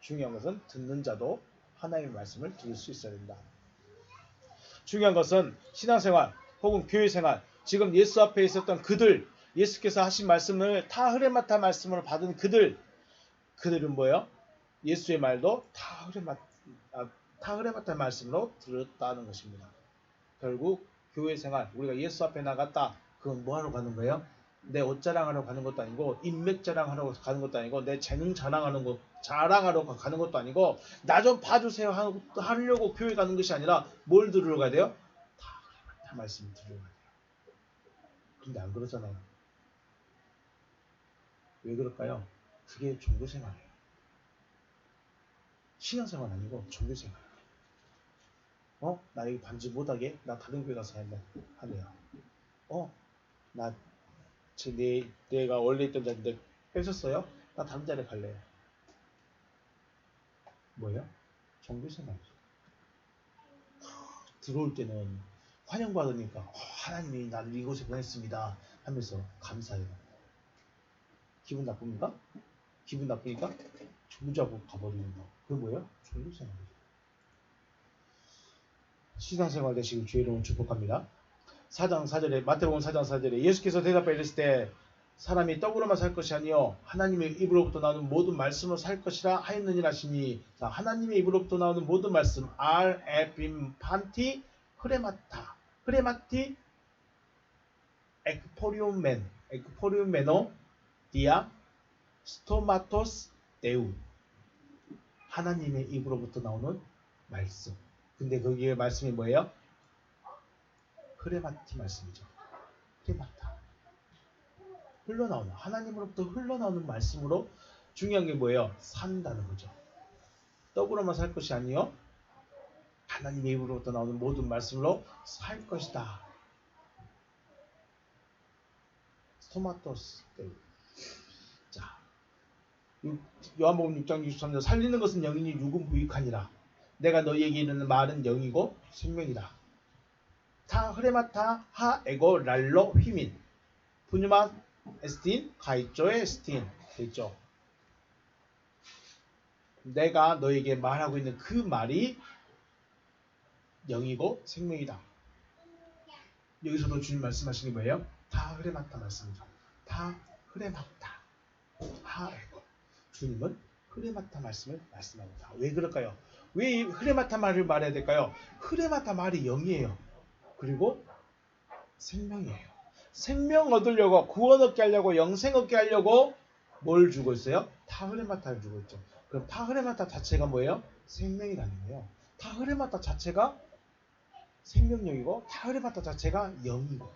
중요한 것은 듣는 자도 하나님의 말씀을 들을 수 있어야 된다. 중요한 것은 신앙생활 혹은 교회생활 지금 예수 앞에 있었던 그들 예수께서 하신 말씀을 타 흐레마타 말씀으로 받은 그들은 뭐예요? 예수의 말도 타 흐레마타 말씀으로 들었다는 것입니다. 결국 교회생활 우리가 예수 앞에 나갔다. 그건 뭐하러 가는 거예요? 내 옷 자랑하러 가는 것도 아니고 인맥 자랑하러 가는 것도 아니고 내 재능 자랑하러 가는 것도 아니고 나 좀 봐주세요 하려고 교회 가는 것이 아니라 뭘 들으러 가야 돼요? 다 말씀 들으러 가야 돼요. 근데 안 그러잖아요. 왜 그럴까요? 그게 종교생활이에요. 신앙생활 아니고 종교생활. 나 여기 반지 못하게? 나 다른 교회 가서 하네요. 내가 원래 있던 자리인데 뺏었어요? 나 다른 자리에 갈래요. 뭐예요? 종교생활이죠. 들어올 때는 환영받으니까 하나님이 나를 이곳에 보냈습니다 하면서 감사해요. 기분 나쁩니까? 기분 나쁘니까 종교하고 가버리는 거. 그게 뭐예요? 종교생활이죠. 신앙생활 되시길 주의 이름으로 축복합니다. 4장 4절에 마태복음 4장 4절에 예수께서 대답하여 이르시되 때 사람이 떡으로만 살 것이 아니요 하나님의 입으로부터 나오는 모든 말씀으로 살 것이라 하였느니라 하시니 자 하나님의 입으로부터 나오는 모든 말씀 판티 흐레마티 에크포리오메노 디아 스토마토스 데우 하나님의 입으로부터 나오는 말씀. 근데 거기에 말씀이 뭐예요? 흐레마티 말씀이죠. 흐레마타. 흘러나오는 하나님으로부터 흘러나오는 말씀으로 중요한 게 뭐예요? 산다는 거죠. 떡으로만 살 것이 아니요 하나님의 입으로부터 나오는 모든 말씀으로 살 것이다. 스토마토스. 자, 요한복음 6장 63절 살리는 것은 영이니 육은 무익하니라. 내가 너희에게 이르는 말은 영이고 생명이다. 타 흐레마타 하 에고 랄로 휘민 푸뉴마 에스틴 가이쪼의 에스틴 됐죠. 내가 너에게 말하고 있는 그 말이 영이고 생명이다. 여기서도 주님 말씀하시는 게 뭐예요? 타 흐레마타 말씀이죠. 타 흐레마타 하 에고. 주님은 흐레마타 말씀을 말씀합니다. 왜 그럴까요? 왜 흐레마타 말을 말해야 될까요? 흐레마타 말이 영이에요. 그리고 생명이에요. 생명 얻으려고, 구원 얻게 하려고, 영생 얻게 하려고 뭘 주고 있어요? 타흐레마타를 주고 있죠. 그럼 타흐레마타 자체가 뭐예요? 생명이라는 거예요. 타흐레마타 자체가 생명력이고 타흐레마타 자체가 영이고,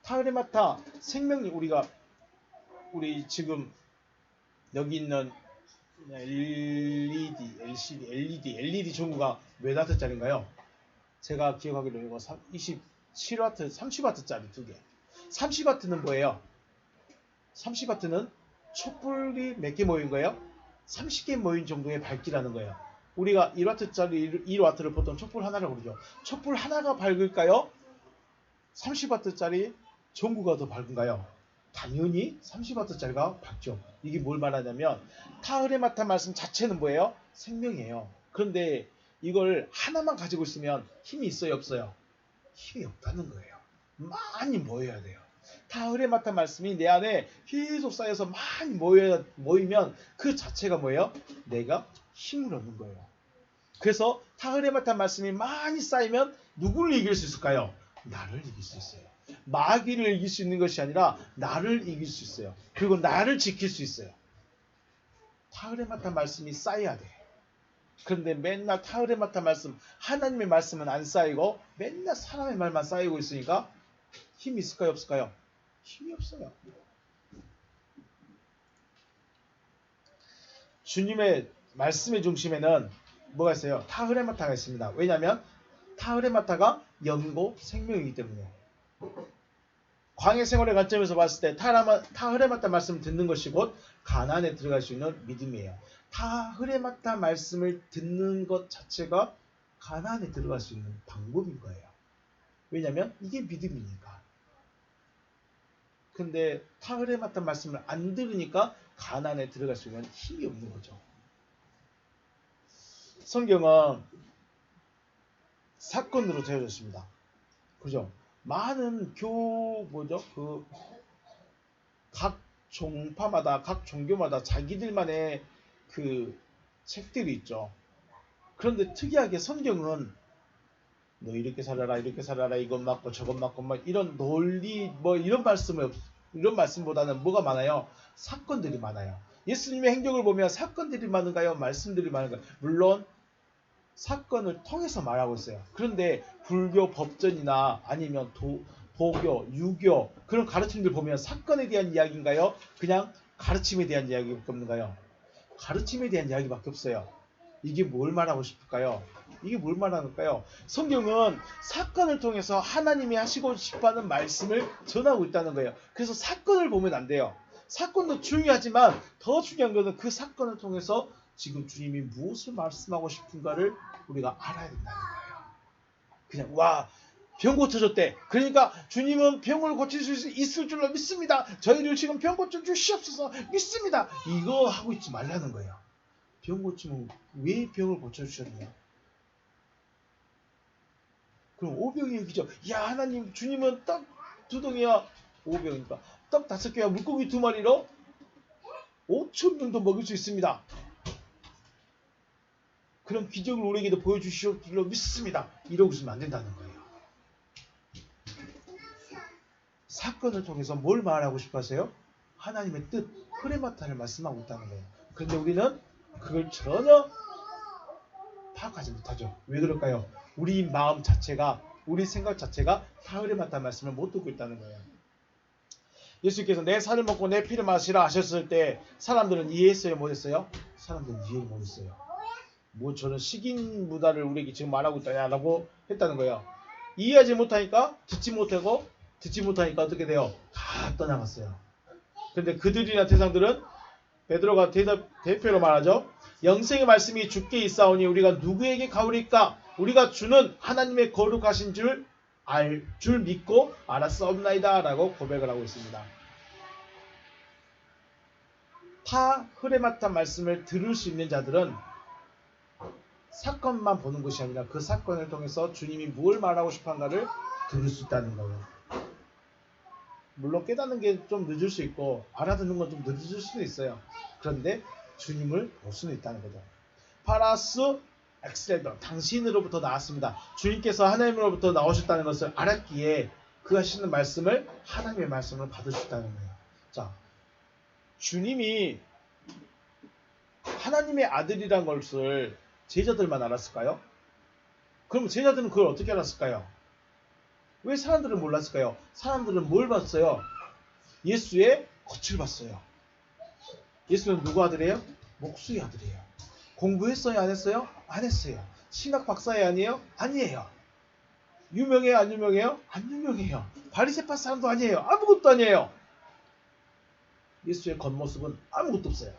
타흐레마타 생명력. 우리 지금 여기 있는 LED 전구가 몇 와트짜리인가요? 제가 기억하기로 이거 27와트, 30와트짜리 두 개. 30와트는 뭐예요? 30와트는 촛불이 몇 개 모인 거예요? 30개 모인 정도의 밝기라는 거예요. 우리가 1와트짜리 1와트를 보통 촛불 하나라고 그러죠. 촛불 하나가 밝을까요? 30와트짜리 전구가 더 밝은가요? 당연히 30와트짜리가 밝죠. 이게 뭘 말하냐면 타흐레마타 말씀 자체는 뭐예요? 생명이에요. 그런데 이걸 하나만 가지고 있으면 힘이 있어요, 없어요? 힘이 없다는 거예요. 많이 모여야 돼요. 타흐레마타 말씀이 내 안에 계속 쌓여서 많이 모이면 그 자체가 뭐예요? 내가 힘을 얻는 거예요. 그래서 타흐레마타 말씀이 많이 쌓이면 누구를 이길 수 있을까요? 나를 이길 수 있어요. 마귀를 이길 수 있는 것이 아니라 나를 이길 수 있어요. 그리고 나를 지킬 수 있어요. 타흐레마타 말씀이 쌓여야 돼. 그런데 맨날 타흐레마타 말씀, 하나님의 말씀은 안 쌓이고 맨날 사람의 말만 쌓이고 있으니까 힘이 있을까요, 없을까요? 힘이 없어요. 주님의 말씀의 중심에는 뭐가 있어요? 타흐레마타가 있습니다. 왜냐하면 타흐레마타가 영이고 생명이기 때문에. 광야 생활의 관점에서 봤을 때 타흐레마타 말씀을 듣는 것이 곧 가나안에 들어갈 수 있는 믿음이에요. 타흐레마타 말씀을 듣는 것 자체가 가나안에 들어갈 수 있는 방법인 거예요. 왜냐하면 이게 믿음이니까. 근데 타흐레마타 말씀을 안 들으니까 가나안에 들어갈 수 있는 힘이 없는 거죠. 성경은 사건으로 되어졌습니다. 그죠? 많은 각 종파마다, 각 종교마다 자기들만의 그 책들이 있죠. 그런데 특이하게 성경은 너 이렇게 살아라, 이렇게 살아라, 이것 맞고 저것 맞고 막 이런 논리 이런 말씀보다는 뭐가 많아요? 사건들이 많아요. 예수님의 행적을 보면 사건들이 많은가요? 말씀들이 많은가요? 물론 사건을 통해서 말하고 있어요. 그런데 불교 법전이나 아니면 도교, 유교 그런 가르침들 보면 사건에 대한 이야기인가요? 그냥 가르침에 대한 이야기밖에 없는가요? 가르침에 대한 이야기밖에 없어요. 이게 뭘 말하고 싶을까요? 이게 뭘 말하는가요? 성경은 사건을 통해서 하나님이 하시고 싶어하는 말씀을 전하고 있다는 거예요. 그래서 사건을 보면 안 돼요. 사건도 중요하지만 더 중요한 것은 그 사건을 통해서 지금 주님이 무엇을 말씀하고 싶은가를 우리가 알아야 된다는 거예요. 그냥 병 고쳐줬대. 그러니까 주님은 병을 고칠 수 있을 줄로 믿습니다. 저희를 지금 병 고쳐주시옵소서 믿습니다. 이거 하고 있지 말라는 거예요. 병 고치면 왜 병을 고쳐주셨냐? 그럼 오병이 얘기죠. 야 하나님 주님은 떡 2덩이야 5병이니까 떡 5개와 물고기 2마리로 5천 명도 먹을 수 있습니다. 그럼 기적을 우리에게도 보여주실 줄로 믿습니다. 이러고 있으면 안 된다는 거예요. 사건을 통해서 뭘 말하고 싶어 하세요? 하나님의 뜻, 흐레마타를 말씀하고 있다는 거예요. 그런데 우리는 그걸 전혀 파악하지 못하죠. 왜 그럴까요? 우리 마음 자체가, 우리 생각 자체가 타흐레마타 말씀을 못 듣고 있다는 거예요. 예수께서 내 살을 먹고 내 피를 마시라 하셨을 때 사람들은 이해했어요? 못했어요? 사람들은 이해를 못했어요. 저는 식인 무다를 우리에게 지금 말하고 있다냐라고 했다는 거예요. 이해하지 못하니까 듣지 못하니까 어떻게 돼요? 다 떠나갔어요. 근데 그들이나 대상들은 베드로가 대표로 말하죠. 영생의 말씀이 주께 있사오니 우리가 누구에게 가오리까? 우리가 주는 하나님의 거룩하신 줄 믿고 알았사옵나이다 라고 고백을 하고 있습니다. 타 흐레마타 말씀을 들을 수 있는 자들은 사건만 보는 것이 아니라 그 사건을 통해서 주님이 뭘 말하고 싶은가를 들을 수 있다는 거예요. 물론 깨닫는 게 좀 늦을 수 있고 알아듣는 건 좀 늦을 수도 있어요. 그런데 주님을 볼 수는 있다는 거죠. 파라스 엑셀더, 당신으로부터 나왔습니다. 주님께서 하나님으로부터 나오셨다는 것을 알았기에 그 하시는 말씀을 하나님의 말씀을 받을 수 있다는 거예요. 자, 주님이 하나님의 아들이란 것을 제자들만 알았을까요? 그럼 제자들은 그걸 어떻게 알았을까요? 왜 사람들은 몰랐을까요? 사람들은 뭘 봤어요? 예수의 겉을 봤어요. 예수는 누구 아들이에요? 목수의 아들이에요. 공부했어요? 안 했어요? 안 했어요. 신학 박사예요? 아니에요? 아니에요. 유명해요? 안 유명해요? 안 유명해요. 바리새파 사람도 아니에요. 아무것도 아니에요. 예수의 겉모습은 아무것도 없어요.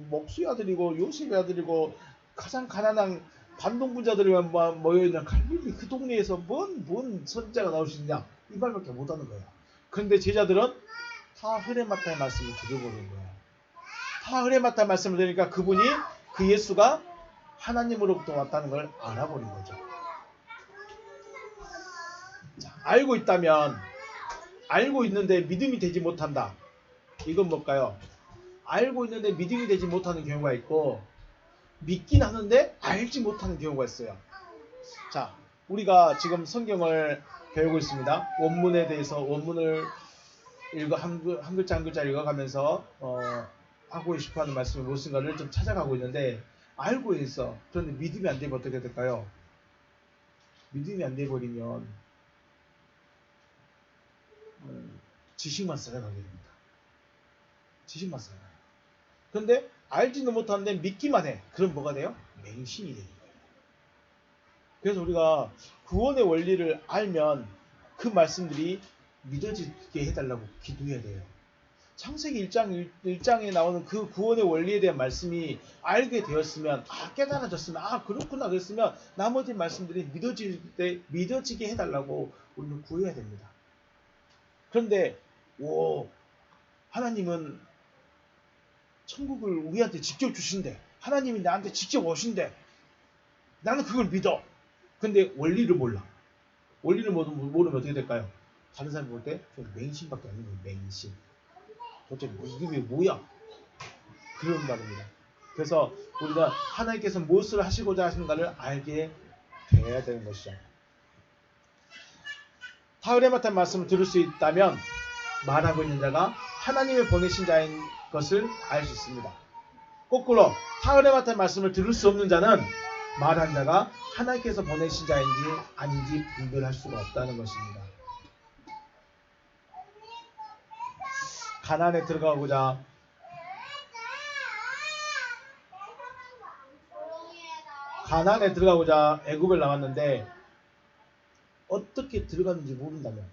목수의 아들이고 요셉의 아들이고 가장 가난한 반동부자들만 모여있는 갈릴리 그 동네에서 뭔 선지자가 나올 수 있냐 이 말밖에 못하는 거예요. 그런데 제자들은 타 흐레마타의 말씀을 들어보는 거예요. 타 흐레마타의 말씀을 들으니까 그분이 그 예수가 하나님으로부터 왔다는 걸 알아버린 거죠. 자, 알고 있다면 알고 있는데 믿음이 되지 못한다. 이건 뭘까요? 알고 있는데 믿음이 되지 못하는 경우가 있고 믿긴 하는데 알지 못하는 경우가 있어요. 자, 우리가 지금 성경을 배우고 있습니다. 원문에 대해서 원문을 한 글자 한 글자 읽어가면서 하고 싶어하는 말씀이 무엇인가를 좀 찾아가고 있는데 알고 있어. 그런데 믿음이 안 되면 어떻게 될까요? 믿음이 안 돼버리면 지식만 쌓여가게 됩니다. 지식만 쌓여가요. 그런데 알지는 못하는데 믿기만 해. 그럼 뭐가 돼요? 맹신이 되는 거예요. 그래서 우리가 구원의 원리를 알면 그 말씀들이 믿어지게 해달라고 기도해야 돼요. 창세기 1장에 나오는 그 구원의 원리에 대한 말씀이 알게 되었으면 깨달아졌으면 그렇구나 그랬으면 나머지 말씀들이 믿어지게 해달라고 우리는 구해야 됩니다. 그런데 하나님은 천국을 우리한테 직접 주신대. 하나님이 나한테 직접 오신대. 나는 그걸 믿어. 근데 원리를 몰라. 원리를 모르면 어떻게 될까요? 다른 사람이 볼 때 맹신밖에 안 되는 거예요. 맹신. 도대체 믿음이 뭐야? 그런 말입니다. 그래서 우리가 하나님께서 무엇을 하시고자 하시는가를 알게 돼야 되는 것이죠. 타흐레마타 말씀을 들을 수 있다면 말하고 있는 자가 하나님의 보내신 자인 것을 알 수 있습니다. 거꾸로 타흐레마타 말씀을 들을 수 없는 자는 말한 자가 하나님께서 보내신 자인지 아닌지 분별할 수가 없다는 것입니다. 가나안에 들어가고자 애굽을 나왔는데 어떻게 들어갔는지 모른다면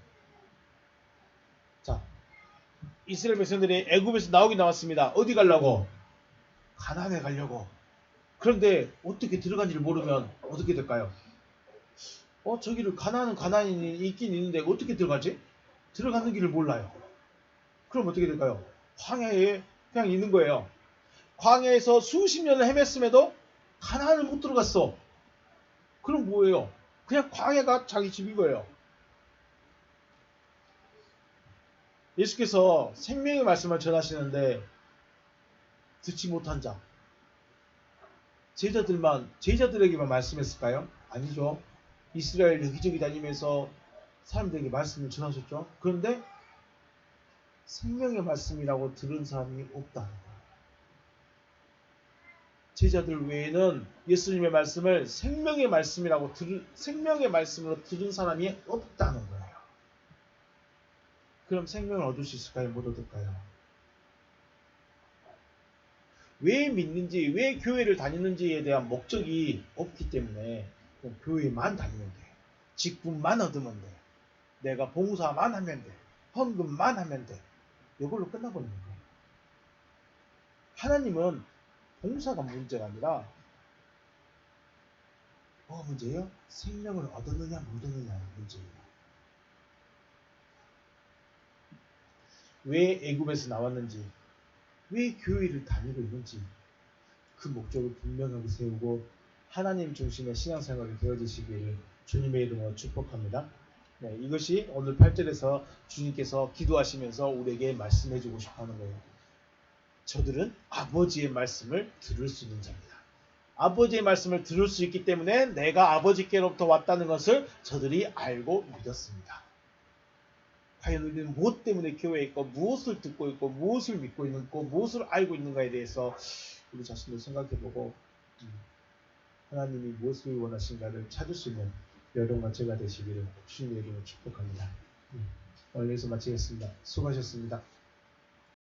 자, 이스라엘 백성들이 애굽에서 나왔습니다. 어디 가려고? 가나안에 가려고. 그런데 어떻게 들어간지를 모르면 어떻게 될까요? 저기를 가나안이 있긴 있는데 어떻게 들어가지? 들어가는 길을 몰라요. 그럼 어떻게 될까요? 광야에 그냥 있는 거예요. 광야에서 수십 년을 헤맸음에도 가나안을 못 들어갔어. 그럼 뭐예요? 그냥 광야가 자기 집인 거예요. 예수께서 생명의 말씀을 전하시는데 듣지 못한 자, 제자들에게만 말씀했을까요? 아니죠. 이스라엘 여기저기 다니면서 사람들에게 말씀을 전하셨죠. 그런데 생명의 말씀이라고 들은 사람이 없다는 거예요. 제자들 외에는 예수님의 말씀을 생명의 말씀으로 들은 사람이 없다는 거예요. 그럼 생명을 얻을 수 있을까요? 못 얻을까요? 왜 믿는지, 왜 교회를 다니는지에 대한 목적이 없기 때문에 그냥 교회만 다니면 돼. 직분만 얻으면 돼. 내가 봉사만 하면 돼. 헌금만 하면 돼. 이걸로 끝나버리는 거예요. 하나님은 봉사가 문제가 아니라 뭐가 문제예요? 생명을 얻었느냐 못 얻느냐가 문제예요. 왜 애굽에서 나왔는지, 왜 교회를 다니고 있는지 그 목적을 분명하게 세우고 하나님 중심의 신앙생활이 되어지시기를 주님의 이름으로 축복합니다. 네, 이것이 오늘 8절에서 주님께서 기도하시면서 우리에게 말씀해 주고 싶어 하는 거예요. 저들은 아버지의 말씀을 들을 수 있는 자입니다. 아버지의 말씀을 들을 수 있기 때문에 내가 아버지께로부터 왔다는 것을 저들이 알고 믿었습니다. 과연 우리는 무엇 때문에 교회에 있고 무엇을 듣고 있고 무엇을 믿고 있고 무엇을 알고 있는가에 대해서 우리 자신도 생각해보고 하나님이 무엇을 원하신가를 찾을 수 있는 여러분과 제가 되시기를 주님의 이름으로 축복합니다. 오늘 여기서 마치겠습니다. 수고하셨습니다.